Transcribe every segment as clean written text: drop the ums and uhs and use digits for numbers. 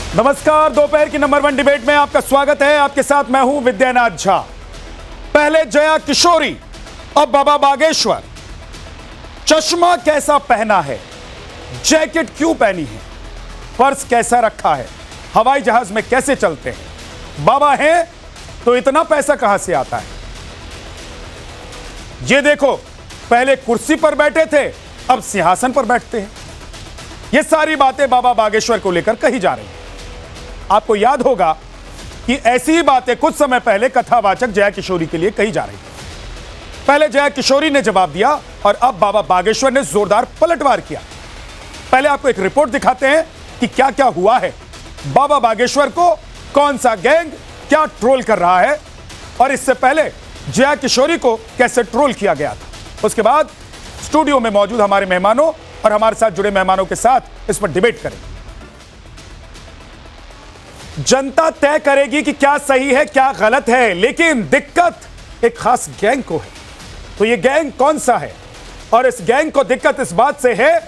नमस्कार, दोपहर की नंबर 1 डिबेट में आपका स्वागत है। आपके साथ मैं हूं विद्यानाथ झा। पहले जया किशोरी, अब बाबा बागेश्वर। चश्मा कैसा पहना है, जैकेट क्यों पहनी है, पर्स कैसा रखा है, हवाई जहाज में कैसे चलते हैं, बाबा हैं तो इतना पैसा कहां से आता है। ये देखो, पहले कुर्सी पर बैठे थे, अब सिंहासन पर बैठते हैं। ये सारी बातें बाबा बागेश्वर को लेकर कही जा रही हैं। आपको याद होगा कि ऐसी ही बातें कुछ समय पहले कथावाचक जया किशोरी के लिए कही जा रही थी। पहले जया किशोरी ने जवाब दिया और अब बाबा बागेश्वर ने जोरदार पलटवार किया। पहले आपको एक रिपोर्ट दिखाते हैं कि क्या क्या हुआ है, बाबा बागेश्वर को कौन सा गैंग क्या ट्रोल कर रहा है और इससे पहले जया किशोरी को कैसे ट्रोल किया गया था। उसके बाद स्टूडियो में मौजूद हमारे मेहमानों और हमारे साथ जुड़े मेहमानों के साथ इस पर डिबेट करेंगे। जनता तय करेगी कि क्या सही है क्या गलत है, लेकिन दिक्कत एक खास गैंग को है। तो ये गैंग कौन सा है? और इस गैंग को दिक्कत इस बात से है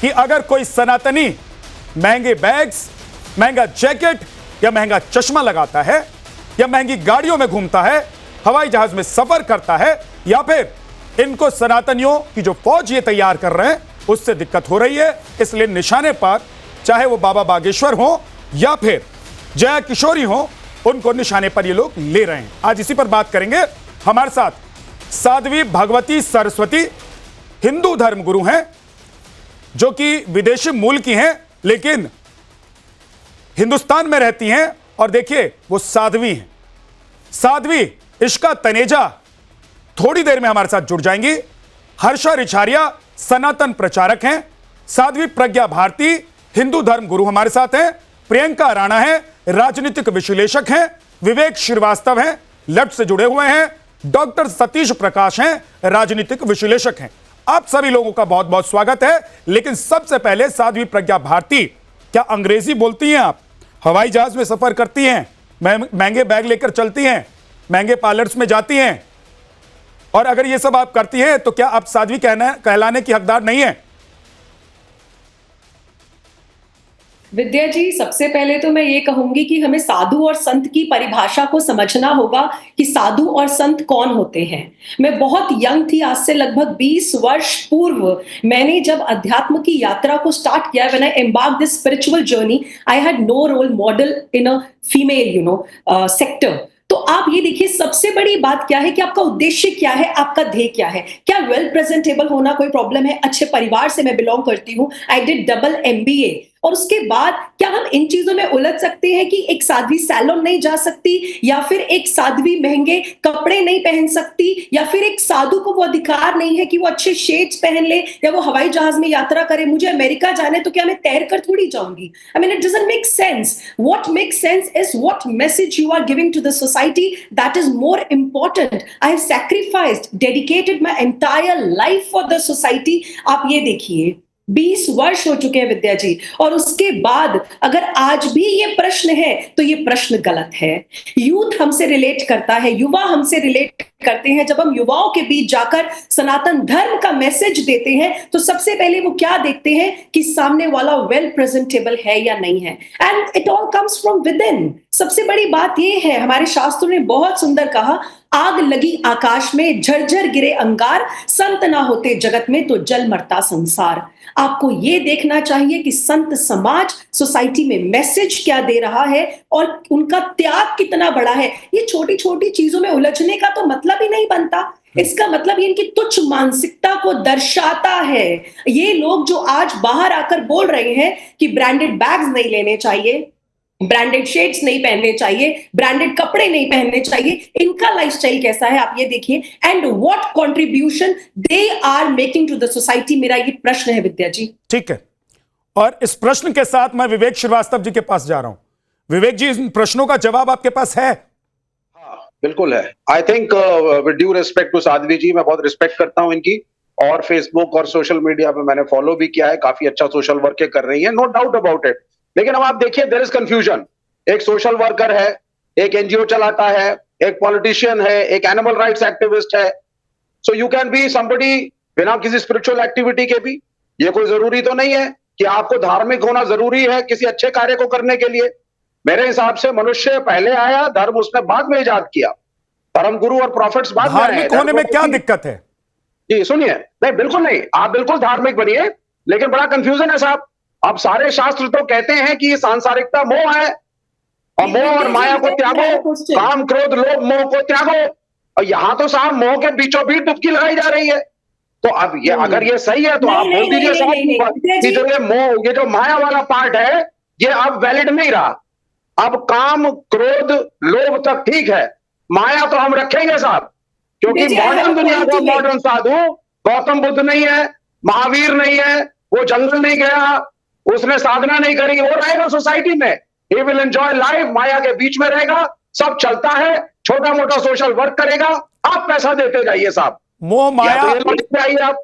कि अगर कोई सनातनी महंगे बैग्स, महंगा जैकेट या महंगा चश्मा लगाता है या महंगी गाड़ियों में घूमता है, हवाई जहाज में सफर करता है, या फिर इनको सनातनियों की जो फौज ये तैयार कर रहे हैं उससे दिक्कत हो रही है, इसलिए निशाने पर चाहे वो बाबा बागेश्वर हो या फिर जया किशोरी हो, उनको निशाने पर ये लोग ले रहे हैं। आज इसी पर बात करेंगे। हमारे साथ साध्वी भगवती सरस्वती हिंदू धर्म गुरु हैं, जो कि विदेशी मूल की हैं लेकिन हिंदुस्तान में रहती हैं। और देखिए, वो साध्वी हैं, साध्वी इश्का तनेजा थोड़ी देर में हमारे साथ जुड़ जाएंगी। हर्षा रिछारिया सनातन प्रचारक हैं। साध्वी प्रज्ञा भारती हिंदू धर्म गुरु हमारे साथ हैं। प्रियंका राणा है, राजनीतिक विश्लेषक हैं। विवेक श्रीवास्तव हैं, लेफ्ट से जुड़े हुए हैं। डॉक्टर सतीश प्रकाश हैं, राजनीतिक विश्लेषक हैं। आप सभी लोगों का बहुत बहुत स्वागत है। लेकिन सबसे पहले साध्वी प्रज्ञा भारती, क्या अंग्रेजी बोलती हैं आप? हवाई जहाज में सफर करती हैं, महंगे बैग लेकर चलती हैं, महंगे पार्लर्स में जाती हैं, और अगर ये सब आप करती हैं तो क्या आप साध्वी कहलाने की हकदार नहीं है? विद्या जी, सबसे पहले तो मैं ये कहूंगी कि हमें साधु और संत की परिभाषा को समझना होगा कि साधु और संत कौन होते हैं। मैं बहुत यंग थी, आज से लगभग 20 वर्ष पूर्व मैंने जब अध्यात्म की यात्रा को स्टार्ट किया, when I embarked this spiritual journey, I had no role model in a female sector. तो आप ये देखिए, सबसे बड़ी बात क्या है कि आपका उद्देश्य क्या है, आपका ध्येय क्या है। क्या वेल प्रेजेंटेबल होना कोई प्रॉब्लम है? अच्छे परिवार से मैं बिलोंग करती हूँ, आई डिड डबल MBA। और उसके बाद क्या हम इन चीजों में उलझ सकते हैं कि एक साध्वी सैलून नहीं जा सकती, या फिर एक साध्वी महंगे कपड़े नहीं पहन सकती, या फिर एक साधु को वो अधिकार नहीं है कि वो अच्छे शेड्स पहन ले या वो हवाई जहाज में यात्रा करे? मुझे अमेरिका जाने तो क्या मैं तैर कर थोड़ी जाऊंगी? I mean, it doesn't make sense. What makes sense is what message you are giving to the society, that is more important. I have sacrificed, dedicated my entire life for the society. आप ये देखिए, 20 वर्ष हो चुके हैं विद्या जी, और उसके बाद अगर आज भी ये प्रश्न है तो ये प्रश्न गलत है। यूथ हमसे रिलेट करता है, युवा हमसे रिलेट करते हैं। जब हम युवाओं के बीच जाकर सनातन धर्म का मैसेज देते हैं तो सबसे पहले वो क्या देखते हैं कि सामने वाला वेल प्रेजेंटेबल है या नहीं है, and it all comes from with in. सबसे बड़ी बात ये है, हमारे शास्त्रों ने बहुत सुंदर कहा, आग लगी आकाश में, झरझर गिरे अंगार, संत ना होते जगत में तो जल मरता संसार। आपको ये देखना चाहिए कि संत समाज सोसाइटी में मैसेज क्या दे रहा है और उनका त्याग कितना बड़ा है। ये छोटी छोटी चीजों में उलझने का तो मतलब ही नहीं बनता। इसका मतलब ये इनकी तुच्छ मानसिकता को दर्शाता है। ये लोग जो आज बाहर आकर बोल रहे हैं कि ब्रांडेड बैग्स नहीं लेने चाहिए, ब्रांडेड शेड्स नहीं पहनने चाहिए, ब्रांडेड कपड़े नहीं पहनने चाहिए, इनका लाइफस्टाइल कैसा है आप ये देखिए, and what contribution they are making to the society. मेरा ये प्रश्न है विद्या जी। ठीक है, और इस प्रश्न के साथ मैं विवेक श्रीवास्तव जी के पास जा रहा हूं। विवेक जी, इन प्रश्नों का जवाब आपके पास है? हाँ, बिल्कुल है। I think with due respect to Sadhvi ji, मैं बहुत रिस्पेक्ट करता हूं इनकी, और फेसबुक और सोशल मीडिया पे मैंने फॉलो भी किया है, काफी अच्छा सोशल वर्क कर रही है, नो डाउट अबाउट इट। लेकिन अब आप देखिए, देयर इज कंफ्यूजन। एक सोशल वर्कर है, एक एनजीओ चलाता है, एक पॉलिटिशियन है, एक एनिमल राइट्स एक्टिविस्ट है। So you can be somebody बिना किसी स्पिरिचुअल एक्टिविटी के भी, ये कोई जरूरी तो नहीं है। कि आपको धार्मिक होना जरूरी है किसी अच्छे कार्य को करने के लिए? मेरे हिसाब से मनुष्य पहले आया, धर्म उसने बाद में इजाद किया, परम गुरु और प्रॉफिट्स बाद में आए। धार्मिक होने में क्या दिक्कत है? जी सुनिए, नहीं बिल्कुल नहीं, आप बिल्कुल धार्मिक बनिए, लेकिन बड़ा कंफ्यूजन है साहब। अब सारे शास्त्र तो कहते हैं कि सांसारिकता मोह है, और मोह और माया को त्यागो, काम क्रोध लोभ मोह को त्यागो, और यहां तो साहब मोह के बीचों बीच डुबकी लगाई जा रही है। तो अब ये अगर ये सही है तो आप बोल दीजिए साहब कि जो ये मोह, ये जो माया वाला पार्ट है, ये अब वैलिड नहीं रहा। अब काम क्रोध लोभ तक ठीक है, माया तो हम रखेंगे साहब, क्योंकि मॉडर्न दुनिया को मॉडर्न साधु गौतम बुद्ध नहीं है, महावीर नहीं है, वो जंगल नहीं गया, उसने साधना नहीं करी, वो रहेगा सोसाइटी में, ही विल एंजॉय लाइफ, माया के बीच में रहेगा, सब चलता है, छोटा मोटा सोशल वर्क करेगा, आप पैसा देते जाइए साहब। मोह माया आइए आप।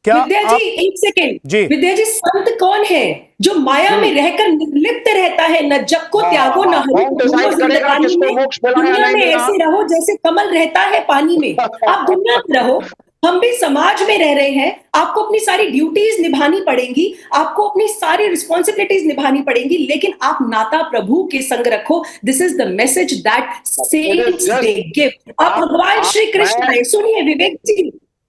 क्या विद्या जी एक सेकेंड जी विद्या जी, संत कौन है जो माया में रहकर निर्लिप्त रहता है? न जग को त्यागो न हरि को भूलो, जिंदगानी में दुनिया में ऐसे रहो जैसे कमल रहता है पानी में। आप दुनिया में रहो, हम भी समाज में रह रहे हैं, आपको अपनी सारी ड्यूटीज निभानी पड़ेंगी, आपको अपनी सारी रिस्पॉन्सिबिलिटीज निभानी पड़ेंगी, लेकिन आप नाता प्रभु के संग रखो। This is the message that saints they give. आप भगवान श्री कृष्ण है, सुनिए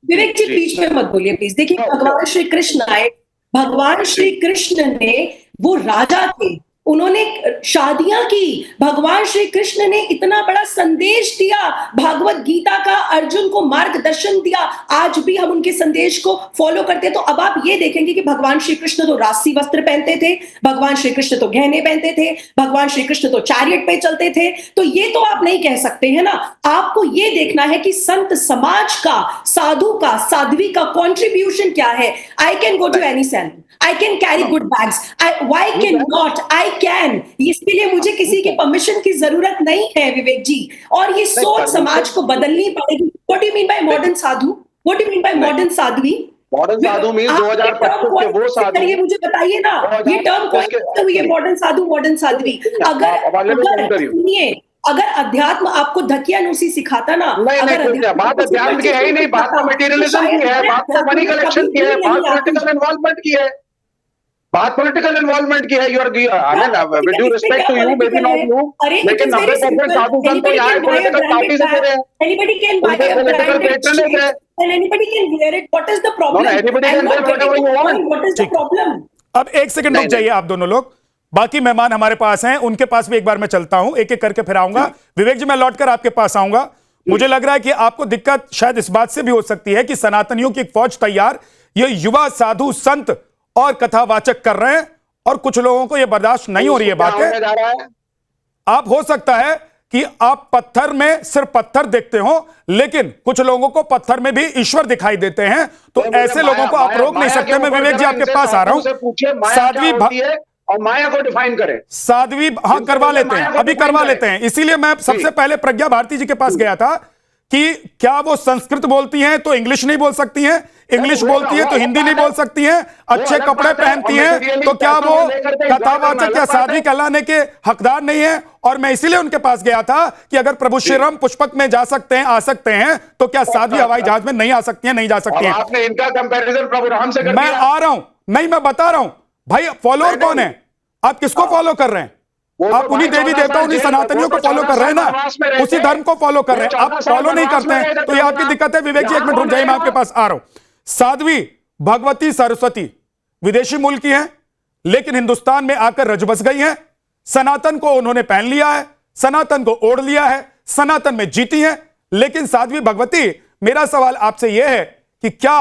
विवेक जी बीच में मत बोलिए प्लीज। देखिए भगवान श्री कृष्ण आए, भगवान श्री कृष्ण ने, वो राजा थे, उन्होंने शादियां की, भगवान श्री कृष्ण ने इतना बड़ा संदेश दिया, भागवत गीता का अर्जुन को मार्गदर्शन दिया, आज भी हम उनके संदेश को फॉलो करते हैं। तो अब आप ये देखेंगे कि भगवान श्री कृष्ण तो राजसी वस्त्र पहनते थे, भगवान श्री कृष्ण तो गहने पहनते थे, भगवान श्री कृष्ण तो चैरियट पे चलते थे, तो ये तो आप नहीं कह सकते हैं ना। आपको ये देखना है कि संत समाज का, साधु का, साध्वी का कॉन्ट्रीब्यूशन क्या है। I can go to any saloon, I can carry good bags, why can not, I can. इसके लिए मुझे किसी के परमिशन की जरूरत नहीं है विवेक जी, और ये सोच समाज को बदलनी पड़ेगी। What do you mean by modern Sadhu? What do you mean by modern Sadhvi? Modern Sadhu means 2025 के वो साधु, ये मुझे बताइए ना, ये टर्म कौन हुई है मॉडर्न साधु, मॉडर्न साध्वी? अगर अध्यात्म आपको धकियानुसी सिखाता ना, नहीं, बात अध्यात्म की है ही नहीं, बात तो मटेरियलिज्म की है, बात तो मनी कलेक्शन की है, बात पॉलिटिकल इन्वॉल्वमेंट की है, बात पॉलिटिकल इन्वॉल्वमेंट की है। You are with due respect to you, may be not you, लेकिन 90% साधु संत तो यहाँ पॉलिटिकल पार्टी से दे रहे हैं, anybody can buy a branded t-shirt and anybody can wear it. What is the problem? No, anybody can wear whatever you want. What is the problem? अब एक second रुक जाइए आप दोनों लोग, बाकी मेहमान हमारे पास हैं, उनके पास भी एक बार मैं चलता हूं, एक एक करके फिर आऊंगा। विवेक जी मैं लौटकर आपके पास आऊंगा। मुझे लग रहा है कि आपको दिक्कत शायद इस बात से भी हो सकती है कि सनातनियों की एक फौज तैयार, ये युवा साधु संत और कथावाचक कर रहे हैं, और कुछ लोगों को ये बर्दाश्त नहीं हो रही है बातें। आप हो सकता है कि आप पत्थर में सिर्फ पत्थर देखते हो, लेकिन कुछ लोगों को पत्थर में भी ईश्वर दिखाई देते हैं, तो ऐसे लोगों को आप रोक नहीं सकते। मैं विवेक जी आपके पास आ रहा हूं, साध्वी और माया को डिफाइन करें, साध्वी हाँ करवा लेते हैं, अभी करवा लेते हैं। इसीलिए मैं सबसे पहले प्रज्ञा भारती जी के पास गया था कि क्या वो संस्कृत बोलती हैं तो इंग्लिश नहीं बोल सकती हैं, इंग्लिश बोलती है तो हिंदी नहीं बोल सकती हैं, अच्छे कपड़े पहनती हैं तो क्या वो कथावाचक या साध्वी कहलाने के हकदार नहीं है? और मैं इसीलिए उनके पास गया था कि अगर प्रभु श्री राम पुष्पक में जा सकते हैं, आ सकते हैं, तो क्या साध्वी हवाई जहाज में नहीं आ सकती हैं? नहीं जा सकती हैं। आपने इनका कंपैरिजन प्रभु राम से कर दिया। मैं आ रहा हूं, नहीं मैं बता रहा हूं भाई, फॉलोअर कौन है? आप किसको फॉलो कर रहे हैं? आप उन्हीं देवी देवता, उन्हीं सनातनियों को फॉलो कर रहे हैं ना, उसी धर्म को फॉलो कर रहे हैं। आप फॉलो नहीं करते हैं तो ये आपकी दिक्कत है। विवेक जी एक मिनट रुक जाइए, मैं आपके पास आ रहा हूं। साध्वी भगवती सरस्वती विदेशी मूल की हैं, लेकिन हिंदुस्तान में आकर रज बस गई हैं। सनातन को उन्होंने पहन लिया है, सनातन को ओढ़ लिया है, सनातन में जीती हैं। लेकिन साध्वी भगवती, मेरा सवाल आपसे यह है कि क्या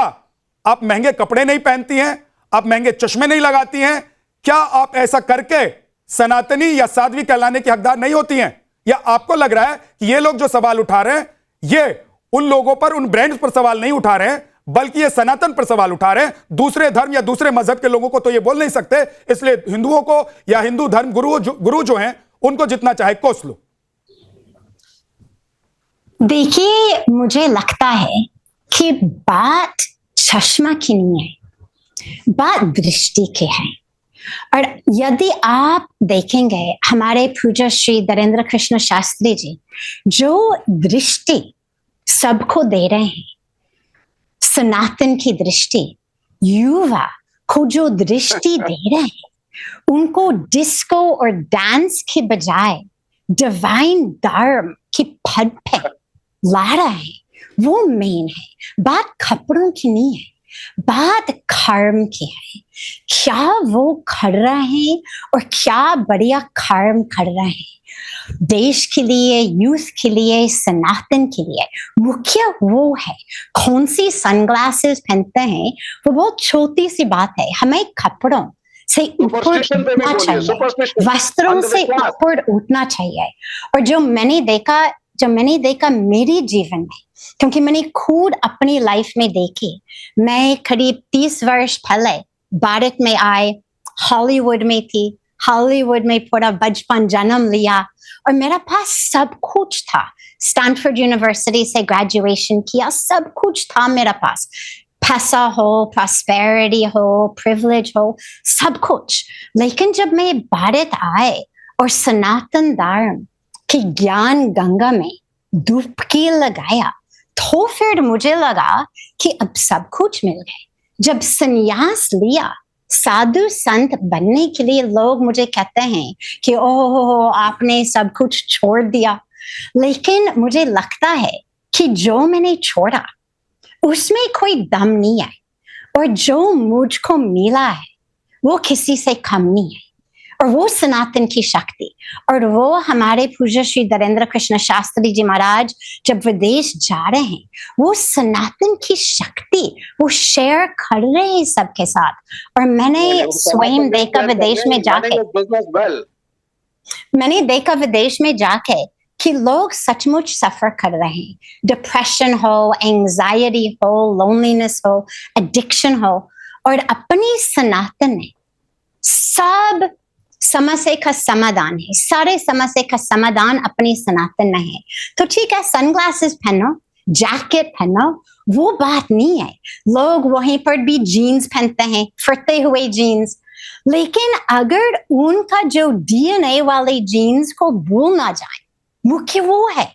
आप महंगे कपड़े नहीं पहनती हैं, आप महंगे चश्मे नहीं लगाती हैं? क्या आप ऐसा करके सनातनी या साध्वी कहलाने की हकदार नहीं होती हैं? या आपको लग रहा है कि ये लोग जो सवाल उठा रहे हैं, ये उन लोगों पर, उन ब्रांड्स पर सवाल नहीं उठा रहे हैं, बल्कि ये सनातन पर सवाल उठा रहे हैं? दूसरे धर्म या दूसरे मजहब के लोगों को तो ये बोल नहीं सकते, इसलिए हिंदुओं को या हिंदू धर्म गुरु जो हैं उनको जितना चाहे कोस लो। देखिए, मुझे लगता है कि बात चश्मा की नहीं है, बात दृष्टि की है। और यदि आप देखेंगे, हमारे पूज्य श्री धीरेन्द्र कृष्ण शास्त्री जी जो दृष्टि सबको दे रहे हैं, सनातन की दृष्टि, युवा को जो दृष्टि दे रहे हैं, उनको डिस्को और डांस के बजाय डिवाइन धर्म की पद पे ला रहे हैं, वो मेन है। बात कपड़ों की नहीं है, बात कर्म की है। क्या वो कर रहे हैं और क्या बढ़िया कर्म कर रहे हैं देश के लिए, यूथ के लिए, सनातन के लिए। मुख्य वो है कौन सी सनग्लासेस पहनते हैं, वो बहुत छोटी सी बात है। हमें कपड़ों से ऊपर उठना चाहिए, वस्त्रों से ऊपर उठना चाहिए। और जो मैंने देखा मेरे जीवन में, क्योंकि मैंने खुद अपनी लाइफ में देखी, मैं करीब 30 वर्ष पहले भारत में आए, हॉलीवुड में थी, हॉलीवुड में पूरा बचपन जन्म लिया और मेरा पास सब कुछ था। स्टैनफोर्ड यूनिवर्सिटी से ग्रेजुएशन किया, सब कुछ था मेरा पास, पैसा हो, प्रॉस्पेरिटी हो, प्रिविलेज हो, सब कुछ। लेकिन जब मैं भारत आए और सनातन धर्म की ज्ञान गंगा में डुबकी लगाया, तो फिर मुझे लगा कि अब सब कुछ मिल गए। जब संन्यास लिया, साधु संत बनने के लिए लोग मुझे कहते हैं कि ओह आपने सब कुछ छोड़ दिया, लेकिन मुझे लगता है कि जो मैंने छोड़ा उसमें कोई दम नहीं है, और जो मुझको मिला है वो किसी से कम नहीं है। और वो सनातन की शक्ति, और वो हमारे पूज्य श्री धीरेन्द्र कृष्ण शास्त्री जी महाराज जब विदेश जा रहे हैं, वो सनातन की शक्ति वो शेयर कर रहे हैं सबके साथ। और मैंने स्वयं देखा विदेश में जाके कि लोग सचमुच सफर कर रहे हैं। डिप्रेशन हो, एंजाइटी हो, लोनलीनेस हो, एडिक्शन हो, और अपनी सनातन ने सब समस्या का समाधान है। सारे समस्या का समाधान अपनी सनातन में है। तो ठीक है, सनग्लासेस पहनो, जैकेट पहनो, वो बात नहीं है। लोग वहीं पर भी जीन्स पहनते हैं, फटते हुए जीन्स, लेकिन अगर उनका जो डीएनए वाले जीन्स को भूल ना जाए, मुख्य वो है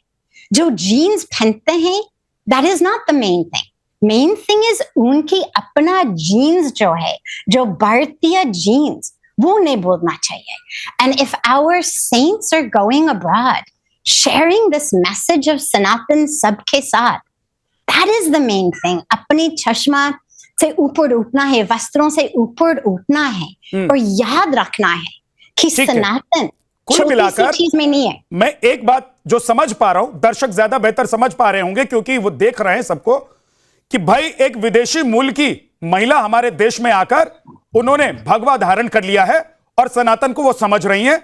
जो जीन्स पहनते हैं, that is not the main thing. Main thing is उनकी अपना जीन्स जो है, जो भारतीय जीन्स, वो नहीं बोलना चाहिए। And if our saints are going abroad sharing this message of Sanatan सबके साथ, that is the main thing. अपनी चश्मा से ऊपर उठना है, वस्त्रों से ऊपर उठना है, और याद रखना है कि सनातन कुल मिलाकर चीज में नहीं है। मैं एक बात जो समझ पा रहा हूं, दर्शक ज्यादा बेहतर समझ पा रहे होंगे क्योंकि वो देख रहे हैं सबको, कि भाई एक विदेशी मूल की महिला हमारे देश में आकर उन्होंने भगवा धारण कर लिया है और सनातन को वो समझ रही हैं।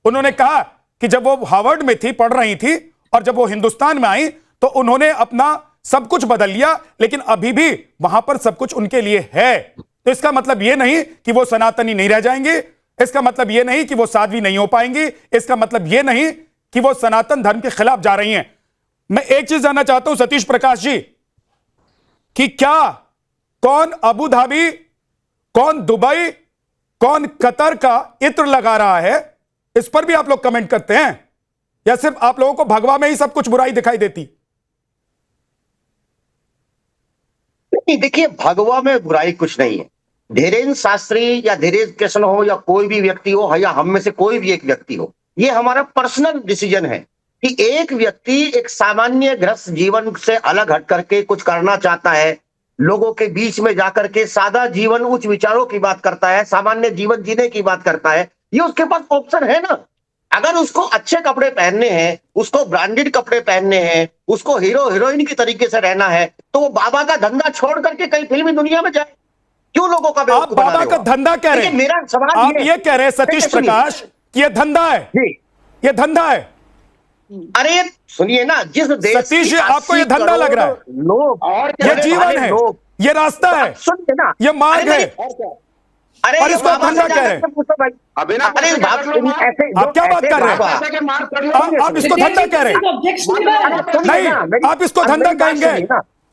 उन्होंने कहा कि जब वो हार्वर्ड में थी, पढ़ रही थी, और जब वो हिंदुस्तान में आई तो उन्होंने अपना सब कुछ बदल लिया, लेकिन अभी भी वहां पर सब कुछ उनके लिए है। तो इसका मतलब ये नहीं कि वो सनातनी नहीं रह जाएंगे, इसका मतलब ये नहीं कि वो साध्वी नहीं हो पाएंगी, इसका मतलब ये नहीं कि वो सनातन धर्म के खिलाफ जा रही हैं। मैं एक चीज जानना चाहता हूं सतीश प्रकाश जी, कि क्या कौन अबू धाबी, कौन दुबई, कौन कतर का इत्र लगा रहा है, इस पर भी आप लोग कमेंट करते हैं, या सिर्फ आप लोगों को भगवा में ही सब कुछ बुराई दिखाई देती? नहीं, देखिए, भगवा में बुराई कुछ नहीं है। धीरेन्द्र शास्त्री या धीरेन्द्र कृष्ण हो या कोई भी व्यक्ति हो, या हम में से कोई भी एक व्यक्ति हो, ये हमारा पर्सनल डिसीजन है कि एक व्यक्ति एक सामान्य ग्रस्त जीवन से अलग हट करके कुछ करना चाहता है, लोगों के बीच में जाकर के सादा जीवन, उच्च विचारों की बात करता है, सामान्य जीवन जीने की बात करता है, ये उसके पास ऑप्शन है ना। अगर उसको अच्छे कपड़े पहनने हैं, उसको ब्रांडेड कपड़े पहनने हैं, उसको हीरो हीरोइन की तरीके से रहना है, तो वो बाबा का धंधा छोड़ करके कहीं फिल्मी दुनिया में जाए। क्यों लोगों का आप बाबा का धंधा कह रहे हैं? मेरा सवाल आप ये कह रहे हैं सतीश प्रकाश कि ये धंधा है, ये धंधा है? अरे सुनिए ना, जिस देश सतीश जी, आपको ये धंधा लग रहा है? लोग और ये जीवन है, ये रास्ता है, सुनिए ना, ये मार्ग है, अरे और इसको धंधा कह रहे हैं? आप क्या बात कर रहे हैं? आप इसको धंधा कह रहे हैं? नहीं, आप इसको धंधा कहेंगे?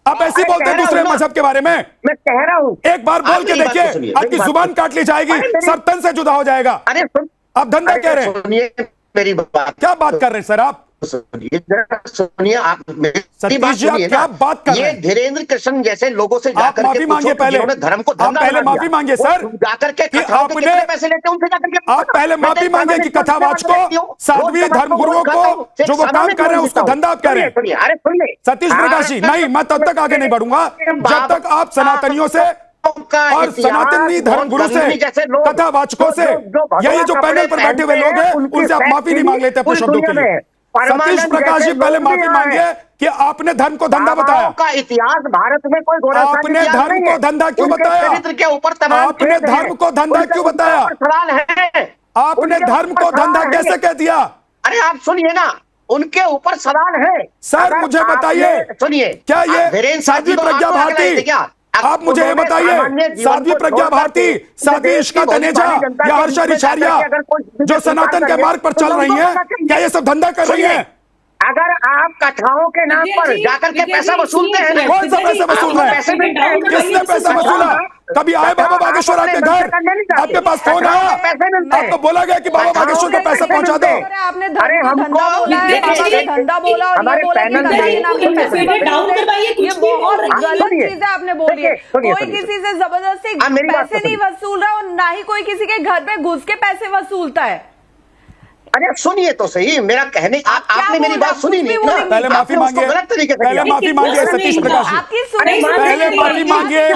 आप ऐसे बोलते हैं दूसरे मजहब के बारे में? मैं कह रहा हूं, एक बार बोल के देखिए, आपकी जुबान काट ली जाएगी, सर तन से जुदा हो जाएगा। अरे आप धंधा कह रहे हैं? मेरी बात, क्या बात कर रहे हैं सर आप? सुनिए आप मेरी सतीश बात जी, आप सुनिए क्या ना। बात कर रहे ये हैं? धीरेन्द्र कृष्ण जैसे लोगों से आप जाकर माफी के मांगिए पूछो कि पहले। जिन्होंने धर्म को आप धंधा पहले बना माफी दिया, मांगिए वो सर जाकर के कि कथाओं के आपने कितने पैसे लेते हैं उनसे जाकर के आप पहले मैं माफी एक मांगिए सामान्य कि जीवन कथावाचकों, जीता हूं, साध्वी रोज धर्मगुरुओं खाता हूं, को जो वो काम सामान्य कर रहे हैं जीवन उसको जीता हूं। धंधा आप कह रहे हैं। सुनिए, अरे सुनिए सतीश प्रकाशी, नहीं, मैं तब तक आगे नहीं बढ़ूंगा जब तक आप सनातनियों से और सनातनी धर्मगुरु से, कथावाचकों से, या ये जो पैनल पर बैठे हुए लोग हैं उनसे आप माफी नहीं मांग लेते अपने शब्दों के लिए। सतीश प्रकाश जी, पहले माफी मांगिए कि आपने धर्म को धंधा बताया। का इतिहास भारत में कोई घोड़ासानी आपने इतिहास धर्म नहीं को है। धंधा क्यों उनके बताया? चरित्र के ऊपर तमाम आपने खेद हैं। धर्म को धंधा उनके क्यों ऊपर बताया? सवाल है। आपने उनके धर्म ऊपर को धंधा सवाल है। कैसे कह दिया? अरे आप सुनिए ना, उनके ऊपर सवाल है। सर अगर मुझे बताइए, आपने- सुनिए, क्या ये आप धीरेन्द्र साध्वी साहब प्रज्ञा आपको आगे लाए थे भारती, क्या? आप मुझे ये उन्होंने बताइए, सामान्य जीवन साध्वी को प्रज्ञा छोड़ भारती, करके साध्वी देश इश्का की भोली तनेजा भाली जनता या के हर्षा बीच में रिछारिया जाकर के अगर कोई जो सनातन के मार्ग पर चल रही हैं, क्या ये सब धंधा कर रही हैं? अगर आप कथाओं के नाम पर जाकर के पैसा वसूलते हैं ना, कौन सा पैसा वसूल रहे हैं? पैसे मिलते हैं। किसने पैसा वसूला? कभी आए बाबा बागेश्वर आपके घर? आपके पास फोन आया? आपको बोला गया कि बाबा बागेश्वर को पैसा पहुंचा दो? आपने अरे धर्म को हमको धंधा बोला है, बाबा का धंधा बोला और हमारे ये बोला कि पैनल धंधा के में- नाम पर पैसे सुनिए, डाउन करवाइए, कुछ ये भी बहुत बोल रही है। गलत सुनिए, चीज है आपने बोली है। सुनिए, कोई सुनिए। किसी से जबरदस्ती आप मेरी बात पैसे नहीं सुनिए। वसूल रहा और ना ही कोई किसी के घर पे घुस के पैसे वसूलता है। अरे सुनिए तो सही, मेरा कहने आपने मेरी बात सुनी नहीं ना। पहले माफी आपने उसको मांगिए, गलत तरीके से पहले किया। माफी मांगिए सतीश प्रकाश जी। आपकी सुनी पहले माफी मांगिए।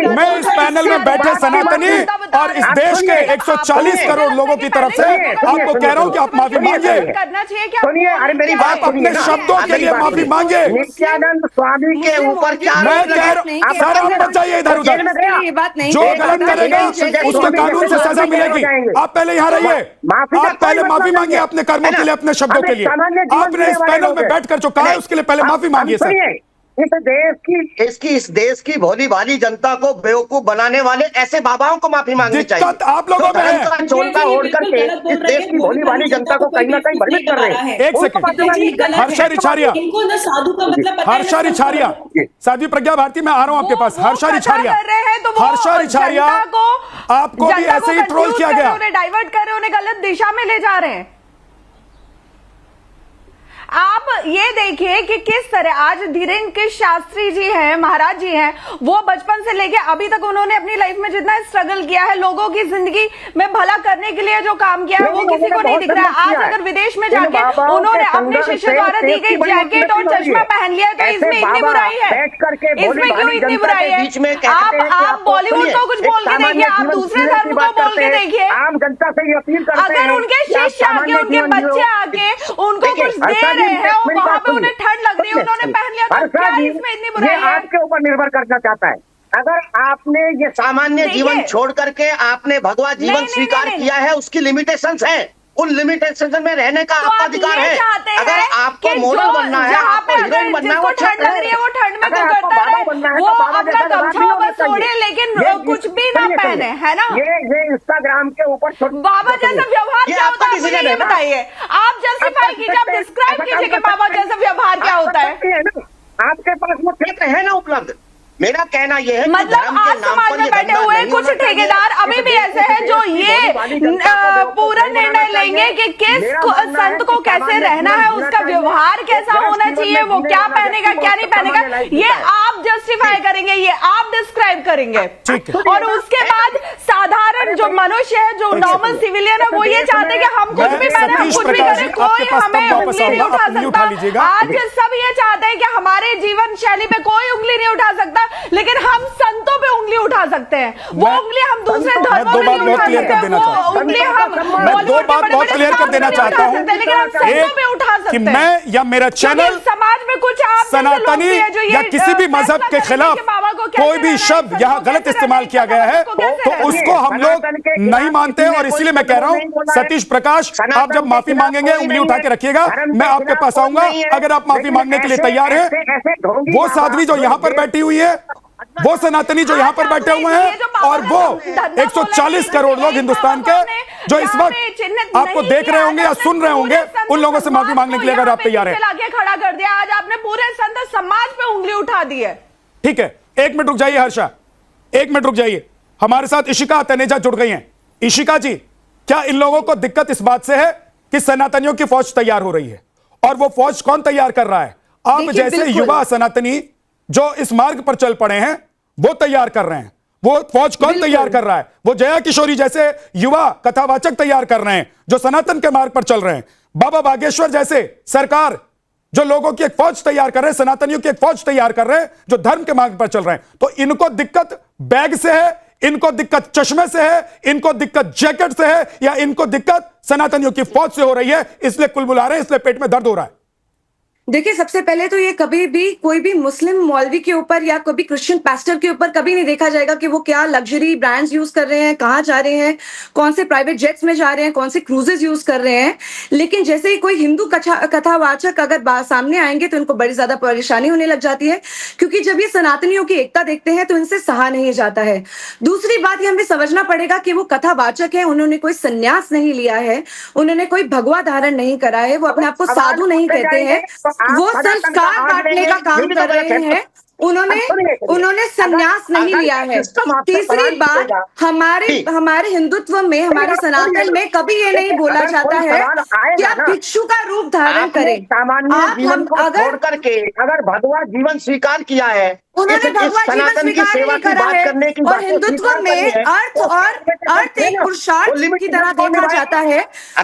मैं इस पैनल में बैठे सनातनी और इस देश के 140 करोड़ लोगों की तरफ से आपको कह रहा हूं कि आप माफी मांगिए। करना चाहिए क्या? सुनिए, अरे मेरी बात आप अपने सुनिए ना। शब्दों के लिए माफी मांगिए। नित्यानंद स्वामी के ऊपर क्या मैं आरोप कह लगे? रहा हूं, सर आप मत जाइए इधर उधर। जेल में गया। ये बात नहीं जो करेगा। गलत करेगा उसको कानून से सजा मिलेगी। आप पहले यहाँ रहिए, आप पहले माफी मांगिए अपने कर्मों के लिए, अपने शब्दों के लिए। आपने इस पैनल में बैठकर जो कहा है उसके लिए पहले माफी मांगिए सर। इस देश की भोली भाली जनता को बेवकूफ बनाने वाले ऐसे बाबाओं को माफी मांगनी चाहिए। दिक्कत आप लोगों में है। धर्म का चोलता ओढ़ करके इस देश की भोली भाली जनता को कहीं ना कहीं भ्रमित कर रहे हैं। एक सेकंड, हर्षा रिछारिया, इनको ना साधु का मतलब पता है, हर्षा ना रिछारिया, साध्वी प्रज्ञा भारती, मैं आ रहा हूं आपके पास। हर्षा रिछारिया, कर रहे हैं तो वो हर्षा रिछारिया, जनता को- आपको भी जनता को ऐसे ही ट्रोल confuse किया कर रहे गया। हैं, उन्हें डाइवर्ट कर रहे हैं, उन्हें गलत दिशा में ले जा रहे हैं। आप ये देखिए कि किस तरह आज धीरेन्द्र कृष्ण शास्त्री जी हैं, महाराज जी हैं, वो बचपन से लेके अभी तक उन्होंने अपनी लाइफ में जितना स्ट्रगल किया है, लोगों की जिंदगी में भला करने के लिए जो काम किया है वो किसी को नहीं दिख रहा है। आज अगर विदेश में जाके उन्होंने अपने शिष्य द्वारा दी गई जैकेट और चश्मा पहन लिया तो इसमें इतनी बुराई है? इसमें क्यों इतनी बुराई है? आप बॉलीवुड को कुछ बोल के देखिए, आप दूसरे धर्म को बोल के देखिए। आम जनता से ये अपील करते हैं, अगर उनके शिष्य आके, उनके बच्चे आके उनको कुछ दे रहे हैं और वहां पे उन्हें ठंड लग रही है, उन्होंने पहन लिया, तो क्या इसमें इतनी बुराई है? आपके ऊपर निर्भर करना चाहता है। अगर आपने ये सामान्य जीवन छोड़ करके आपने भगवा जीवन नहीं, स्वीकार नहीं, किया है, उसकी लिमिटेशंस है, उन लिमिटेशंस में रहने का तो आपका आप अधिकार ये है। चाहते हैं अगर आपको कि मॉडल जो- बनना है, जहाँ आपको पे अगर हीरोइन बनना है, जिसको वो ठंड लग रही है वो ठंड में अगर तो आपको करता बाबा रहे, बनना है, वो तो बाबा अपना जैसा व्यवहार गमछा नहीं होना बस ओढ़े, चाहिए। लेकिन कुछ भी ना सुनिए, पहने, है ना? ये इंस्टाग्राम के ऊपर बाबा जैसा व्यवहार क्या होता है, मुझे ये बताइए। आप जस्टिफाई कीजिए, आप डिस्क्राइब कीजिए कि बाबा जैसा व्यवहार क्या होता है। आपके पास वो क्षेत्र है ना उपलब्ध। मेरा कहना यह है कि मतलब धर्म के आज नाम समाज पर में ये बैठे धंधा हुए नहीं कुछ होना चाहिए। ठेकेदार अभी भी ऐसे हैं जो ये पूरा निर्णय लेंगे कि किस संत को कैसे रहना है, उसका व्यवहार कैसा होना चाहिए, वो क्या पहनेगा क्या नहीं पहनेगा, ये आप जस्टिफाई करेंगे, ये आप डिस्क्राइब करेंगे। ठीक है। और उसके बाद साधारण जो मनुष्य है, जो नॉर्मल सिविलियन है, वो ये चाहते हैं कि हम कुछ भी पहने, हम सतीश कुछ भी प्रकाश करें, जी, कोई आपके पास हमें तब वापस उंगली नहीं आऊंगा, उठा आप उंगली उठा लीजिएगा। सकता। आज सब ये चाहते हैं कि हमारे जीवन शैली पे कोई उंगली नहीं उठा सकता, लेकिन हम संतों पे उंगली उठा सकते हैं। वो उंगली हम दूसरे धर्मों पे नहीं उठा सकते, वो उंगली हम मैं दो बात बहुत क्लियर कर देना चाहता हूं। लेकिन हम संतों पे उठा सकते कि हैं। मैं या मेरा चैनल समाज में कुछ आप सनातनी या किसी भी मजहब के खिलाफ कोई भी शब्द यहाँ गलत इस्तेमाल किया गया है तो उसको हम लोग नहीं मानते, और इसलिए मैं कह रहा हूं सतीश प्रकाश, आप जब माफी मांगेंगे उंगली उठा के रखिएगा, मैं आपके पास आऊंगा। अगर आप माफी मांगने के लिए तैयार हैं, वो साध्वी जो यहाँ पर बैठी हुई है, वो सनातनी जो यहाँ पर बैठे हुए हैं, और वो 140 करोड़ लोग हिंदुस्तान के जो इस वक्त आपको देख रहे होंगे या सुन रहे होंगे, उन लोगों से माफी मांगने के लिए अगर आप तैयार हैं। लाके खड़ा कर दिया, आज आपने पूरे संत समाज पे उंगली उठा दी है। ठीक है, एक मिनट रुक जाइए हर्षा, एक मिनट रुक जाइए। हमारे साथ इशिका तनेजा जुड़ गई हैं। इशिका जी, क्या इन लोगों को दिक्कत इस बात से है कि सनातनियों की फौज तैयार हो रही है, और वो फौज कौन तैयार कर रहा है? आप देखिए, जैसे बिल्कुल। युवा सनातनी जो इस मार्ग पर चल पड़े हैं वो तैयार कर रहे हैं। वो फौज कौन बिल्कुल। तैयार कर रहा है? वो जया किशोरी जैसे युवा कथावाचक तैयार कर रहे हैं जो सनातन के मार्ग पर चल रहे हैं। बाबा बागेश्वर जैसे सरकार जो लोगों की एक फौज तैयार कर रहे हैं, सनातनियों की एक फौज तैयार कर रहे हैं जो धर्म के मार्ग पर चल रहे हैं। तो इनको दिक्कत बैग से है, इनको दिक्कत चश्मे से है, इनको दिक्कत जैकेट से है, या इनको दिक्कत सनातनियों की फौज से हो रही है, इसलिए कुलबुला रहे हैं, इसलिए पेट में दर्द हो रहा है। देखिए, सबसे पहले तो ये कभी भी कोई भी मुस्लिम मौलवी के ऊपर या कभी क्रिश्चियन पास्टर के ऊपर कभी नहीं देखा जाएगा कि वो क्या लग्जरी ब्रांड्स यूज कर रहे हैं, कहाँ जा रहे हैं, कौन से प्राइवेट जेट्स में जा रहे हैं, कौन से क्रूजेस यूज कर रहे हैं। लेकिन जैसे ही कोई हिंदू कथावाचक अगर सामने आएंगे तो इनको बड़ी ज्यादा परेशानी होने लग जाती है, क्योंकि जब ये सनातनियों की एकता देखते हैं तो इनसे सहा नहीं जाता है। दूसरी बात ये हमें समझना पड़ेगा कि वो कथावाचक है, उन्होंने कोई संन्यास नहीं लिया है, उन्होंने कोई भगवा धारण नहीं करा है, वो अपने आप को साधु नहीं कहते हैं, वो संस्कार बांटने का काम कर रहे हैं। उन्होंने संन्यास नहीं लिया है। तीसरी बात, हमारे हिंदुत्व में, हमारे सनातन में कभी ये नहीं बोला जाता है कि आप भिक्षु का रूप धारण करें। सामान्य जीवन को छोड़ करके अगर भगवा जीवन स्वीकार किया है, उन्होंने भगवा जीवन स्वीकार नहीं करा है, और हिंदुत्व में अर्थ एक पुरुषार्थ की तरह देखा जाता है।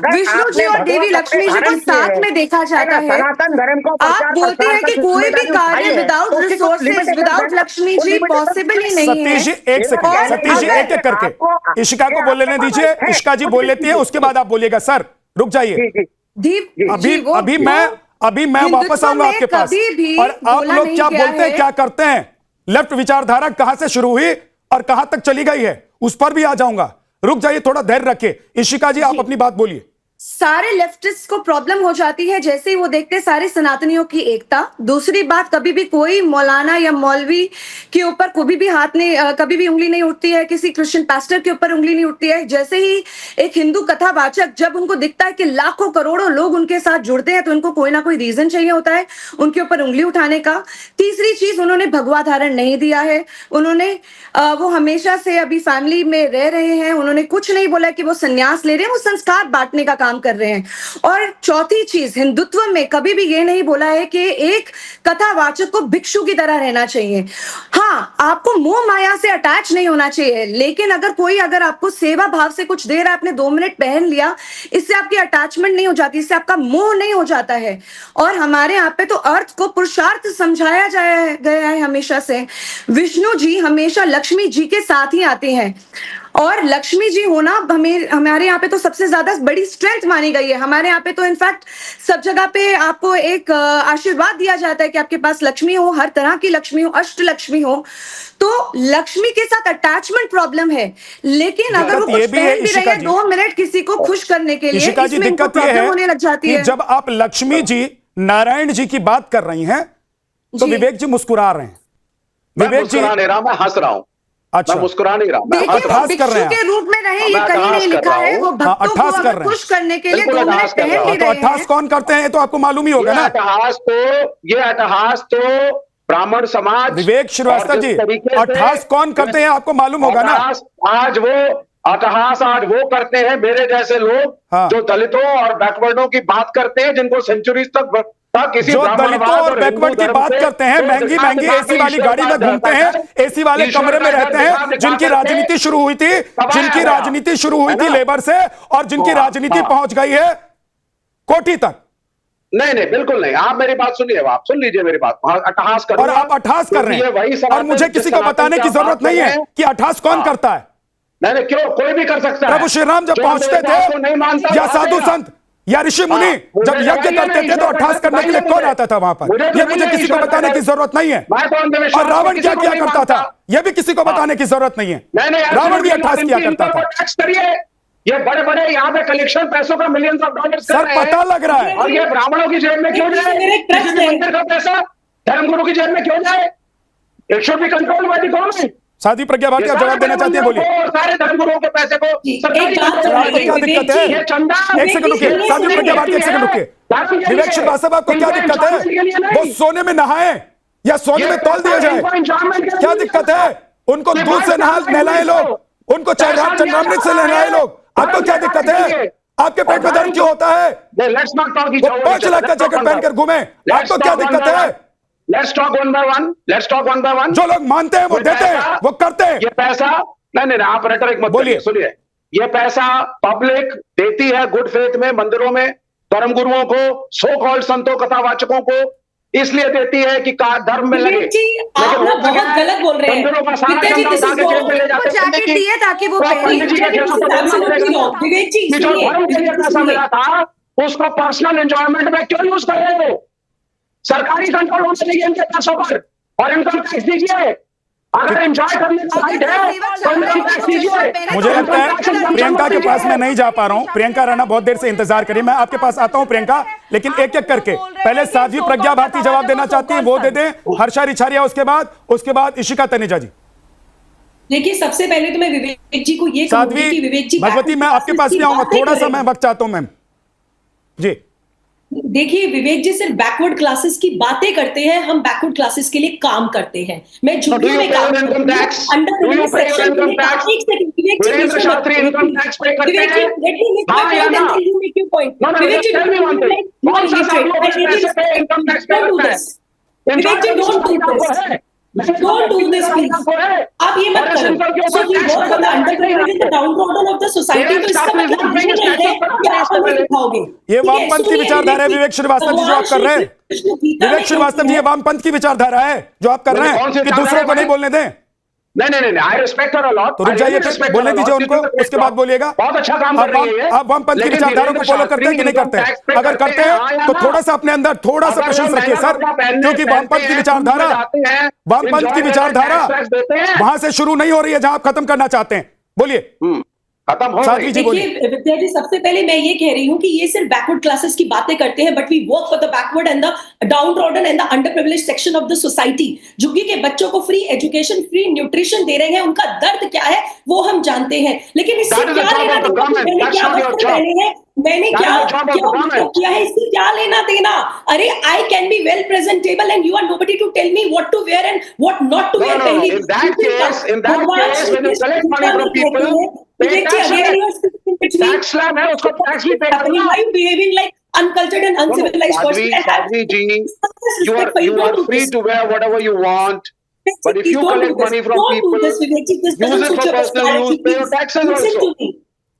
विष्णु जी और देवी लक्ष्मी जी को साथ में देखा जाता है। सनातन धर्म को आप बोलते हैं कि कोई भी कार्य without resources, without Lakshmi ji possible ही नहीं है। सतीश जी एक सेकंड, सतीश जी एक एक करके इशिका को बोलने दीजिए। इशिका जी बोल लेती है, उसके बाद आप बोलिएगा। सर रुक जाइए, अभी मैं वापस आऊंगा आपके पास। और आप लोग क्या बोलते हैं, क्या करते हैं, लेफ्ट विचारधारा कहां से शुरू हुई और कहां तक चली गई है, उस पर भी आ जाऊंगा। रुक जाइए, थोड़ा धैर्य रखिए। इशिका जी आप अपनी बात बोलिए। सारे लेफ्टिस्ट को प्रॉब्लम हो जाती है जैसे ही वो देखते सारे सनातनियों की एकता। दूसरी बात, कभी भी कोई मौलाना या मौलवी के ऊपर कभी भी कभी भी उंगली नहीं उठती है, किसी क्रिश्चियन पास्टर के ऊपर उंगली नहीं उठती है। जैसे ही एक हिंदू कथावाचक, जब उनको दिखता है कि लाखों करोड़ों लोग उनके साथ जुड़ते हैं, तो उनको कोई ना कोई रीजन चाहिए होता है उनके ऊपर उंगली उठाने का। तीसरी चीज, उन्होंने भगवा धारण नहीं दिया है। वो हमेशा से अभी फैमिली में रह रहे हैं, उन्होंने कुछ नहीं बोला कि वो संन्यास ले रहे हैं, वो संस्कार बांटने का काम कर रहे हैं। और चौथी चीज, हिंदुत्व में कभी भी ये नहीं बोला है कि एक कथावाचक को भिक्षु की तरह रहना चाहिए। हाँ, आपको मोह माया से अटैच नहीं होना चाहिए, लेकिन अगर आपको सेवा भाव से कुछ दे रहा है, आपने 2 मिनट पहन लिया, इससे आपकी अटैचमेंट नहीं हो जाती, इससे आपका मोह नहीं हो जाता है। और हमारे यहाँ पे तो अर्थ को पुरुषार्थ समझाया गया है हमेशा से। विष्णु जी हमेशा लक्ष्मी जी के साथ ही आते हैं, और लक्ष्मी जी होना हमारे यहाँ पे तो सबसे ज्यादा बड़ी स्ट्रेंथ मानी गई है। हमारे यहाँ पे तो इनफैक्ट सब जगह पे आपको एक आशीर्वाद दिया जाता है कि आपके पास लक्ष्मी हो, हर तरह की लक्ष्मी हो, अष्ट लक्ष्मी हो। तो लक्ष्मी के साथ अटैचमेंट प्रॉब्लम है, लेकिन अगर वो कुछ पहन भी रही है 2 मिनट किसी को खुश करने के लिए, इशिका जी इसमें इनको दिक्कत ये प्रॉब्लम है होने लग जाती है। जब आप लक्ष्मी जी, नारायण जी की बात कर रही हैं तो विवेक जी मुस्कुरा रहे हैं। विवेक जी मुस्कुरा नहीं रहा, मैं हंस रहा हूं। अच्छा, मैं मुस्कुरा नहीं रहा, मैं देखिए, वो भिक्षु के रूप में रहे, ये कहीं नहीं लिखा है। वो भक्तों को अगर खुश करने के लिए 2 मिनट पहन भी तो रहे अट्ठास हैं। कौन करते हैं तो आपको मालूम ही होगा ना। ये अट्ठहास तो ब्राह्मण समाज, विवेक श्रीवास्तव जी, अट्ठास कौन करते हैं आपको मालूम होगा ना। अट्ठहास आज वो करते हैं मेरे जैसे लोग, जो दलितों और बैकवर्डों की बात करते हैं, जिनको सेंचुरीज तक किसी जो दलितों और बैकवर्ड की बात करते हैं, महंगी महंगी एसी वाली गाड़ी में घूमते हैं, एसी वाले कमरे में रहते हैं, जिनकी राजनीति शुरू हुई थी लेबर से, और जिनकी राजनीति पहुंच गई है कोठी तक। नहीं, बिल्कुल नहीं। आप मेरी बात सुनिए, आप सुन लीजिए मेरी बात। अट्ठहास कर, और आप अट्ठास कर रहे हैं, और मुझे किसी को बताने की जरूरत नहीं है कि अट्ठास कौन करता है। नहीं, क्यों, कोई भी कर सकता है। प्रभु श्री राम जब पहुंचते थे, या साधु संत या ऋषि मुनि जब यज्ञ करते थे, तो अट्ठास करने के लिए कौन आता था वहां पर? ये मुझे किसी को बताने की जरूरत नहीं है। और रावण क्या किया करता था, यह भी किसी को बताने की जरूरत नहीं है। रावण भी अट्ठास किया करता था। ये बड़े बड़े यहाँ पे कलेक्शन पैसों का $millions सर पता लग रहा है। और ये ब्राह्मणों की जेब में क्यों जाए? मंदिर का पैसा धर्मगुरु की जेब में क्यों जाए? It should be controlled by the government. Sadhvi Pragya Bharti, आप जवाब देना चाहती हैं, बोलिए। सारे धर्मगुरुओं के पैसे को क्या दिक्कत है? एक सेकंड रुकिए, साध्वी प्रज्ञा भारती, एक सेकंड रुकिए। विवेक श्रीवास्तव, आपको क्या दिक्कत है? वो सोने में नहाए या सोने में तौल दिया जाए, क्या दिक्कत है? उनको दूध से नहलाए लोग, उनको चंद्रामृत से नहलाए लोग, आपको क्या दिक्कत है? आपके पेट में दर्द क्यों होता है? लेट्स नॉट टॉक ईच वो 5 लाख का जैकेट पहनकर घूमे, आपको क्या दिक्कत है? Let's talk one by one, let's talk one by one. जो लोग मानते हैं वो देते हैं, वो करते हैं। ये पैसा नहीं, आप रेटरिक मत बोलिए। सुनिए। ये पैसा पब्लिक देती है गुड फेथ में, मंदिरों में धर्मगुरुओं को, सो कॉल्ड संतों कथावाचकों को, इसलिए देती है कि धर्म में लगे। जी, आप ना बहुत गलत बोल रहे हैं। मंदिरों का सारा विद्या जी, चंदा this is उठा के जेल में ले जाते हैं। जैकेट दिए ताकि वो तो पहने। पंडित जी के खेतों को देखना पड़ेगा। विवेक जी, कि जो सुनिए, धर्म के लिए पैसा मिला था उसको पर्सनल एंजॉयमेंट में क्यों यूज कर रहे हो? सरकारी कंट्रोल होना चाहिए इनके पैसों पर, और इनकम टैक्स दीजिए। अगर एंजॉय करने का राइट है तो इनकम टैक्स दीजिए। मुझे लगता है प्रियंका के पास मैं नहीं जा पा रहा हूं। प्रियंका राणा बहुत देर से इंतजार करिए, मैं आपके पास आता हूं प्रियंका, लेकिन एक एक करके। पहले साध्वी प्रज्ञा भारती जवाब देना चाहती हैं, वो दे दें। हर्षा रिछारिया उसके बाद इशिका तनेजा जी। देखिए, सबसे पहले तो मैं विवेक जी को ये साध्वी कहूंगी कि विवेक जी भगवती, मैं आपके पास भी आऊंगा, थोड़ा सा मैं वक्त चाहता हूं मैम जी। देखिए, विवेक जी सिर्फ बैकवर्ड क्लासेस की बातें करते हैं, हम बैकवर्ड क्लासेस के लिए काम करते हैं। मैं झुग्गियों में काम करती हूं, अंडर सेक्शन के लिए काम। एक सेकंड विवेक जी, वीरेंद्र शास्त्री इनकम टैक्स पे करते विवेक जी, हैं। let me make my point and then you make your point. विवेक जी, कौन सा साधु अपने पैसे पे इनकम टैक्स पे don't do करता है? this. Vivek ji, don't do this. Don't do this, please. आप ये मत करो। So we work on the underprivileged and the downtrodden of the society. तो इसका मतलब ये नहीं है कि आप हमें सिखाओगे। ये वामपंथ की विचारधारा है विवेक श्रीवास्तव जी जो आप कर रहे हैं। विवेक श्रीवास्तव जी, ये वामपंथ की विचारधारा है जो आप कर रहे हैं कि दूसरों को नहीं बोलने दें। नहीं, I respect her a lot. तो रुक जाइए, फिर बोलने दीजिए उनको, उसके बाद बोलिएगा। बहुत अच्छा काम कर रही है। आप वामपंथ की विचारधारा को फॉलो करते हैं कि नहीं करते हैं? अगर करते हैं तो थोड़ा सा अपने अंदर थोड़ा सा पेशेंस रखिए सर, क्योंकि वामपंथ की विचारधारा वहां से शुरू नहीं हो रही है जहां आप खत्म करना चाहते हैं। बोलिए खत्म हो साध्वी जी, बोलिए। देखिए विद्या जी, सबसे पहले मैं ये कह रही हूँ कि ये सिर्फ बैकवर्ड क्लासेस की बातें करते हैं, but we work for the backward and the downtrodden and the underprivileged section of the society. झुग्गी के बच्चों को फ्री एजुकेशन, फ्री न्यूट्रिशन दे रहे हैं, उनका दर्द क्या है वो हम जानते हैं, लेकिन इससे क्या लेना देना? मैंने क्या वस्त्र पहने हैं, मैंने क्या किया है, इससे क्या लेना देना? अरे I can be well presentable and you are nobody to tell me what to wear and what not to wear. पहली in that case when you collect money from people, pay tax. Tax slab है, उसको tax भी pay करना। Why you behaving like uncultured and uncivilized person? Sadhvi ji, you are free to wear whatever you want, but if you collect money from people, use it for personal use, pay your taxes also.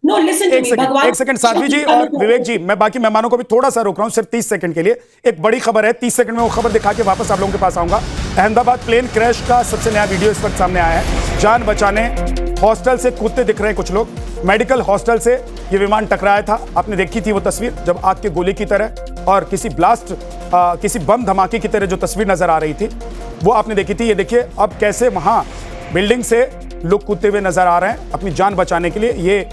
No, listen to me. एक second Sadhvi जी और विवेक जी, मैं बाकी मेहमानों को भी थोड़ा सा रोक रहा हूं सिर्फ 30 सेकंड के लिए। एक बड़ी खबर है, 30 सेकंड में वो खबर दिखा के वापस आप लोगों के पास आऊंगा। अहमदाबाद प्लेन क्रैश का सबसे नया वीडियो इस वक्त सामने आया है। जान बचाने हॉस्टल से कूदते दिख रहे हैं कुछ लोग। मेडिकल हॉस्टल से ये विमान टकराया था, आपने देखी थी वो तस्वीर, जब आग के गोले की तरह और किसी किसी बम धमाके की तरह जो तस्वीर नजर आ रही थी वो आपने देखी थी। ये देखिए अब कैसे वहां बिल्डिंग से लोग कूदते हुए नजर आ रहे हैं अपनी जान बचाने के लिए।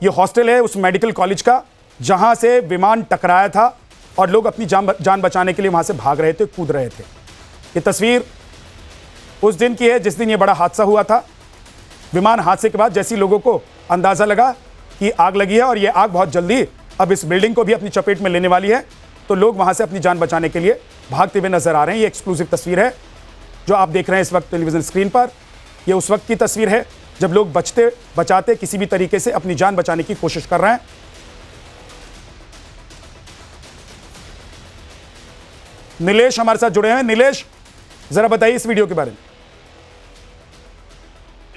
ये हॉस्टल है उस मेडिकल कॉलेज का जहां से विमान टकराया था और लोग अपनी जान बचाने के लिए वहां से भाग रहे थे, कूद रहे थे। ये तस्वीर उस दिन की है जिस दिन ये बड़ा हादसा हुआ था। विमान हादसे के बाद जैसी लोगों को अंदाजा लगा कि आग लगी है और ये आग बहुत जल्दी अब इस बिल्डिंग को भी अपनी चपेट में लेने वाली है, तो लोग वहां से अपनी जान बचाने के लिए भागते हुए नजर आ रहे हैं। ये एक्सक्लूसिव तस्वीर है जो आप देख रहे हैं इस वक्त टेलीविजन स्क्रीन पर। यह उस वक्त की तस्वीर है जब लोग बचाते किसी भी तरीके से अपनी जान बचाने की कोशिश कर रहे हैं। नीलेश हमारे साथ जुड़े हैं। नीलेश, जरा बताइए इस वीडियो के बारे में।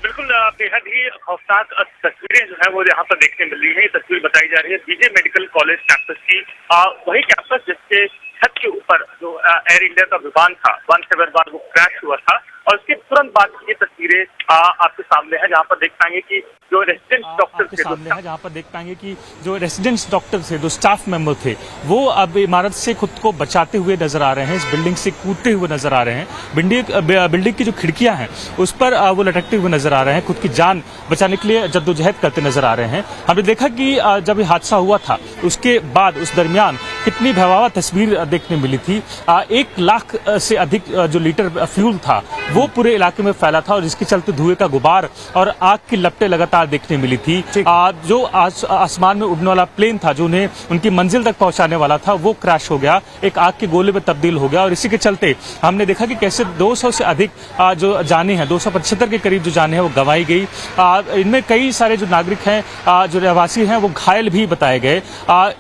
बिल्कुल, बेहद ही खौफनाक तस्वीरें जो है वो यहाँ पर देखने मिल रही है। ये तस्वीर बताई जा रही है बीजे मेडिकल कॉलेज कैंपस की, वही कैंपस जिसके छत के ऊपर जो एयर इंडिया का विमान था 171 वो क्रैश हुआ था, और उसके तुरंत बाद ये तस्वीरें आपके सामने है, जहाँ पर देख पाएंगे कि जो रेसिडेंट डॉक्टर थे, जो स्टाफ मेंबर थे, वो अब इमारत से खुद को बचाते हुए नजर आ रहे हैं, इस बिल्डिंग से कूदते हुए नजर आ रहे हैं। बिल्डिंग की जो खिड़कियां हैं उस पर वो लटकते हुए नजर आ रहे हैं, खुद की जान बचाने के लिए जद्दोजहद करते नजर आ रहे हैं। हमने देखा कि जब ये हादसा हुआ था उसके बाद उस दरमियान कितनी भयावह तस्वीर देखने मिली थी। 1 लाख से अधिक जो लीटर फ्यूल था वो पूरे इलाके में फैला था और जिसके चलते धुएं का गुबार और आग की लपटें लगातार देखने मिली थी। जो आसमान में उड़ने वाला प्लेन था जो उन्हें उनकी मंजिल तक पहुंचाने वाला था वो क्रैश हो गया, एक आग के गोले में तब्दील हो गया और इसी के चलते हमने देखा कि कैसे 200 से अधिक जो जाने हैं, 275 के करीब जो जाने हैं वो गंवाई गई। इनमें कई सारे जो नागरिक हैं, जो रहवासी हैं वो घायल भी बताए गए।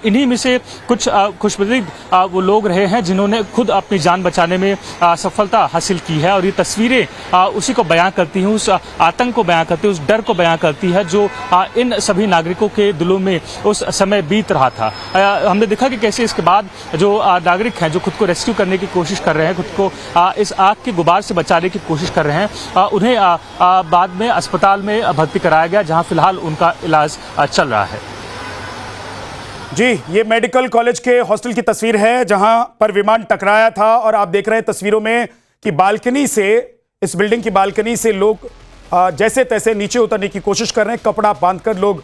इन्हीं में से कुछ खुशनसीब वो लोग रहे हैं जिन्होंने खुद अपनी जान बचाने में सफलता हासिल की है और ये तस्वीरें उसी को बयां करती हैं, उस आतंक को बयां करती है, उस डर को बयां करती है जो इन सभी नागरिकों के दिलों में उस समय बीत रहा था। हमने देखा कि कैसे इसके बाद जो नागरिक हैं जो खुद को रेस्क्यू करने की कोशिश कर रहे हैं, खुद को इस आग के गुबार से बचाने की कोशिश कर रहे हैं, उन्हें बाद में अस्पताल में भर्ती कराया गया जहां फिलहाल उनका इलाज चल रहा है। जी, ये मेडिकल कॉलेज के हॉस्टल की तस्वीर है जहां पर विमान टकराया था और आप देख रहे हैं तस्वीरों में कि बालकनी से, इस बिल्डिंग की बालकनी से लोग जैसे तैसे नीचे उतरने की कोशिश कर रहे हैं, कपड़ा बांधकर लोग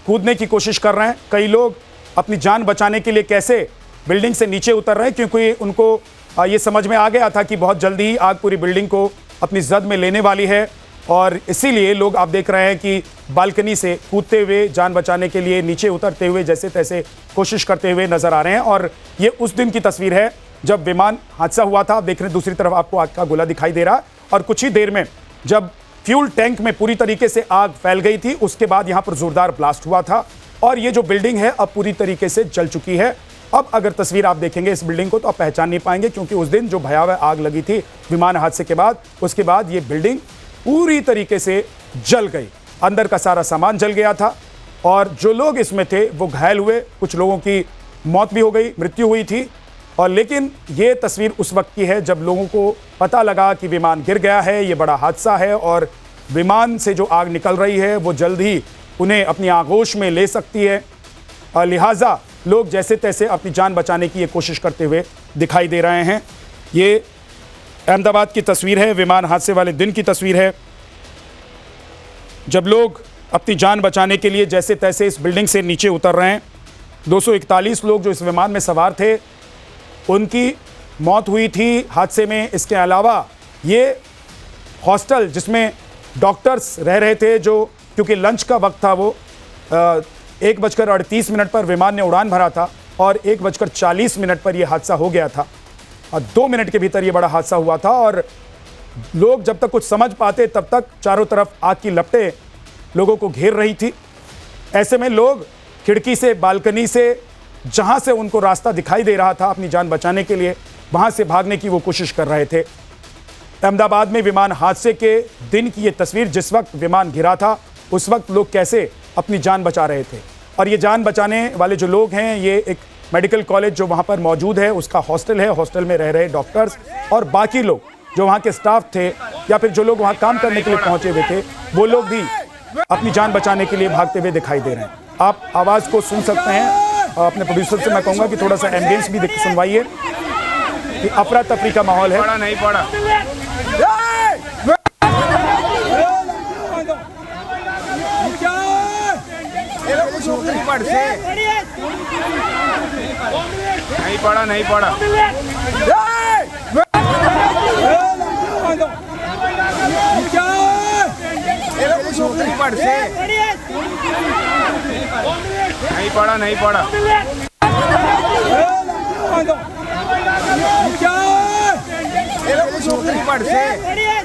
कूदने की कोशिश कर रहे हैं। कई लोग अपनी जान बचाने के लिए कैसे बिल्डिंग से नीचे उतर रहे हैं क्योंकि उनको ये समझ में आ गया था कि बहुत जल्दी ही आग पूरी बिल्डिंग को अपनी जद में लेने वाली है और इसीलिए लोग आप देख रहे हैं कि बालकनी से कूदते हुए जान बचाने के लिए नीचे उतरते हुए जैसे तैसे कोशिश करते हुए नजर आ रहे हैं। और ये उस दिन की तस्वीर है जब विमान हादसा हुआ था। आप देख रहे हैं दूसरी तरफ आपको आग का गोला दिखाई दे रहा है और कुछ ही देर में जब फ्यूल टैंक में पूरी तरीके से आग फैल गई थी उसके बाद यहाँ पर जोरदार ब्लास्ट हुआ था और ये जो बिल्डिंग है अब पूरी तरीके से जल चुकी है। अब अगर तस्वीर आप देखेंगे इस बिल्डिंग को तो आप पहचान नहीं पाएंगे क्योंकि उस दिन जो भयावह आग लगी थी विमान हादसे के बाद, उसके बाद ये बिल्डिंग पूरी तरीके से जल गई, अंदर का सारा सामान जल गया था और जो लोग इसमें थे वो घायल हुए, कुछ लोगों की मौत भी हो गई, मृत्यु हुई थी। और लेकिन ये तस्वीर उस वक्त की है जब लोगों को पता लगा कि विमान गिर गया है, ये बड़ा हादसा है और विमान से जो आग निकल रही है वो जल्द ही उन्हें अपनी आगोश में ले सकती है। लिहाजा लोग जैसे तैसे अपनी जान बचाने की ये कोशिश करते हुए दिखाई दे रहे हैं। ये अहमदाबाद की तस्वीर है, विमान हादसे वाले दिन की तस्वीर है जब लोग अपनी जान बचाने के लिए जैसे तैसे इस बिल्डिंग से नीचे उतर रहे हैं। 241 लोग जो इस विमान में सवार थे उनकी मौत हुई थी हादसे में। इसके अलावा ये हॉस्टल जिसमें डॉक्टर्स रह रहे थे, जो क्योंकि लंच का वक्त था, वो 1:38 पर विमान ने उड़ान भरा था और 1:40 पर यह हादसा हो गया था और 2 मिनट के भीतर यह बड़ा हादसा हुआ था। और लोग जब तक कुछ समझ पाते तब तक चारों तरफ आग की लपटें लोगों को घेर रही थी। ऐसे में लोग खिड़की से, बालकनी से, जहां से उनको रास्ता दिखाई दे रहा था अपनी जान बचाने के लिए, वहां से भागने की वो कोशिश कर रहे थे। अहमदाबाद में विमान हादसे के दिन की ये तस्वीर, जिस वक्त विमान गिरा था उस वक्त लोग कैसे अपनी जान बचा रहे थे। और ये जान बचाने वाले जो लोग हैं, ये एक मेडिकल कॉलेज जो वहाँ पर मौजूद है उसका हॉस्टल है, हॉस्टल में रह रहे डॉक्टर्स और बाकी लोग जो वहाँ के स्टाफ थे या फिर जो लोग वहाँ काम करने के लिए पहुँचे हुए थे, वो लोग भी अपनी जान बचाने के लिए भागते हुए दिखाई दे रहे हैं। आप आवाज़ को सुन सकते हैं। अपने प्रोड्यूसर से मैं कहूँगा कि थोड़ा सा एम्बियंस भी सुनवाइए कि अफरा तफरी का माहौल है। नहीं पड़ा नहीं पड़ा नहीं पड़ा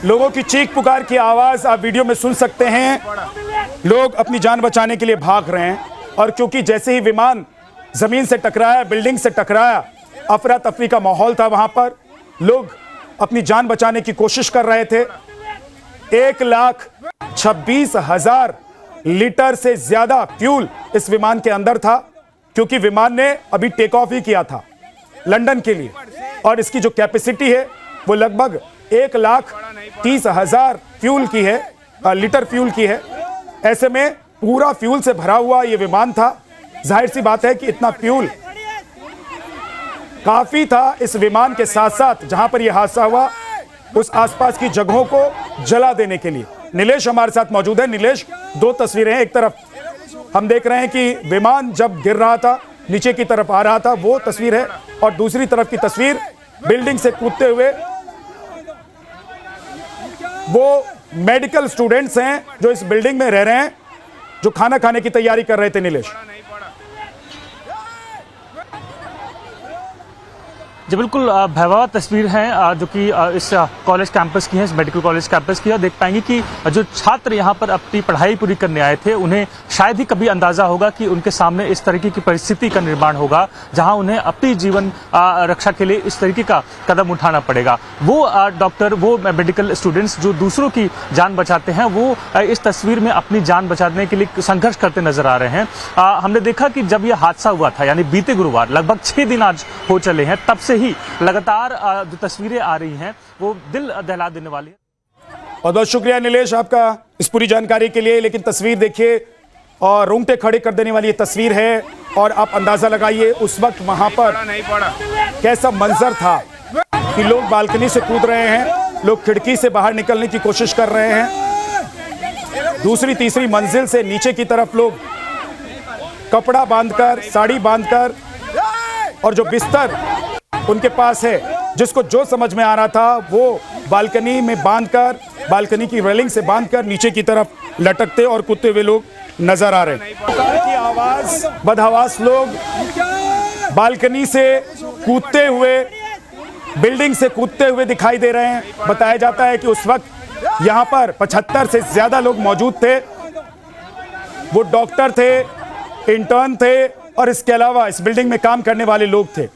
लोगों की चीख पुकार की आवाज आप वीडियो में सुन सकते हैं। लोग अपनी जान बचाने के लिए भाग रहे हैं और क्योंकि जैसे ही विमान जमीन से टकराया, बिल्डिंग से टकराया, अफरा तफरी का माहौल था वहां पर। लोग अपनी जान बचाने की कोशिश कर रहे थे। 1,26,000 लीटर से ज्यादा फ्यूल इस विमान के अंदर था क्योंकि विमान ने अभी टेक ऑफ ही किया था लंदन के लिए और इसकी जो कैपेसिटी है वो लगभग 1,30,000 फ्यूल की है, लीटर फ्यूल की है। ऐसे में पूरा फ्यूल से भरा हुआ ये विमान था। जाहिर सी बात है कि इतना फ्यूल काफी था इस विमान के साथ साथ जहां पर यह हादसा हुआ उस आसपास की जगहों को जला देने के लिए। नीलेश हमारे साथ मौजूद है। नीलेश, 2 तस्वीरें हैं। एक तरफ हम देख रहे हैं कि विमान जब गिर रहा था नीचे की तरफ आ रहा था, वो तस्वीर है। और दूसरी तरफ की तस्वीर बिल्डिंग से कूदते हुए वो मेडिकल स्टूडेंट्स हैं जो इस बिल्डिंग में रह रहे हैं, जो खाना खाने की तैयारी कर रहे थे। नीलेश जी बिल्कुल भयावह तस्वीर है जो कि इस कॉलेज कैंपस की है, इस मेडिकल कॉलेज कैंपस की। और देख पाएंगे कि जो छात्र यहाँ पर अपनी पढ़ाई पूरी करने आए थे, उन्हें शायद ही कभी अंदाजा होगा कि उनके सामने इस तरीके की परिस्थिति का निर्माण होगा, जहां उन्हें अपनी जीवन रक्षा के लिए इस तरीके का कदम उठाना पड़ेगा। वो डॉक्टर, वो मेडिकल स्टूडेंट्स जो दूसरों की जान बचाते हैं, वो इस तस्वीर में अपनी जान बचाने के लिए संघर्ष करते नजर आ रहे हैं। हमने देखा कि जब यह हादसा हुआ था, यानी बीते गुरुवार, लगभग 6 दिन आज हो चले हैं, तब से ही लगातार जो तस्वीरें आ रही हैं वो दिल दहला देने वाली है। बहुत बहुत शुक्रिया नीलेश आपका इस पूरी जानकारी के लिए। लेकिन तस्वीर देखिए और रोंगटे खड़े कर देने वाली ये तस्वीर है। और आप अंदाजा लगाइए उस वक्त वहां पर कैसा मंजर था कि लोग बालकनी से कूद रहे हैं, लोग खिड़की से बाहर निकलने की कोशिश कर रहे हैं, दूसरी तीसरी मंजिल से नीचे की तरफ लोग कपड़ा बांधकर, साड़ी बांधकर, और जो बिस्तर उनके पास है, जिसको जो समझ में आ रहा था, वो बालकनी में बांधकर, बालकनी की रेलिंग से बांधकर नीचे की तरफ लटकते और कूदते हुए लोग नजर आ रहे हैं। की आवाज, बदहवास लोग बालकनी से कूदते हुए, बिल्डिंग से कूदते हुए दिखाई दे रहे हैं। बताया जाता है कि उस वक्त यहां पर 75 से ज्यादा लोग मौजूद थे। वो डॉक्टर थे, इंटर्न थे और इसके अलावा इस बिल्डिंग में काम करने वाले लोग थे।